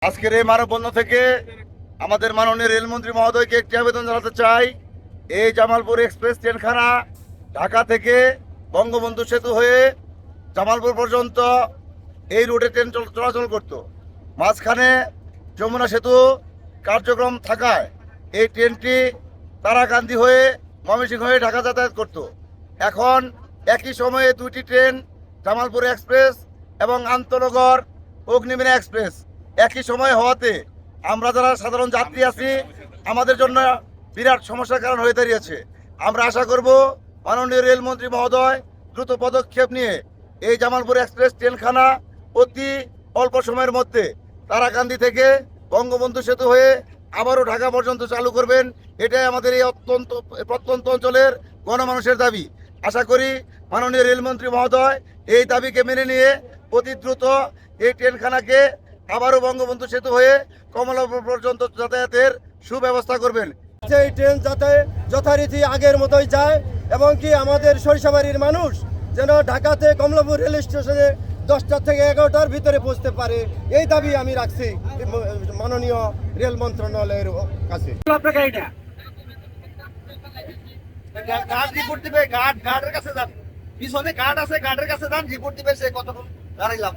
আজকের এই মানববন্ধন থেকে আমাদের মাননীয় রেলমন্ত্রী মহোদয়কে একটি আবেদন জানাতে চাই। এই জামালপুর এক্সপ্রেস ট্রেনখানা ঢাকা থেকে বঙ্গবন্ধু সেতু হয়ে জামালপুর পর্যন্ত এই রুটে ট্রেন চলাচল করত। মাঝখানে যমুনা সেতু কার্যক্রম থাকায় এই ট্রেনটি তারাকান্দি হয়ে ময়মনসিংহ হয়ে ঢাকা যাতায়াত করত। এখন একই সময়ে দুইটি ট্রেন জামালপুর এক্সপ্রেস এবং আন্তনগর অগ্নিবীণা এক্সপ্রেস একই সময় হওয়াতে আমরা যারা সাধারণ যাত্রী আছি আমাদের জন্য বিরাট সমস্যার কারণ হয়ে দাঁড়িয়েছে। আমরা আশা করব মাননীয় রেলমন্ত্রী মহোদয় দ্রুত পদক্ষেপ নিয়ে এই জামালপুর এক্সপ্রেস ট্রেনখানা অতি অল্প সময়ের মধ্যে তারাকান্দি থেকে বঙ্গবন্ধু সেতু হয়ে আবারও ঢাকা পর্যন্ত চালু করবেন। এটাই আমাদের এই প্রত্যন্ত অঞ্চলের গণমানুষের দাবি। আশা করি মাননীয় রেলমন্ত্রী মহোদয় এই দাবিকে মেনে নিয়ে অতি দ্রুত এই ট্রেনখানাকে আবারও বঙ্গবন্ধু সেতু হয়ে কমলাপুর পর্যন্ত যাতায়াতের সুব্যবস্থা করবেন। এই ট্রেন যাতে যথারীতি আগের মতোই যায় এবং কি আমাদের সরিষাবাড়ির মানুষ যেন ঢাকাতে কমলাপুর রেল স্টেশনে 10টা থেকে 11টার ভিতরে পৌঁছতে পারে, এই দাবি আমি রাখছি মাননীয় রেল মন্ত্রণালয়ের কাছে। গার্ডের কাছে যান, পিছনে গার্ড আছে, গার্ডের কাছে যান, রিপোর্ট দিবে সে কতক্ষণ দাঁড়াইলাম।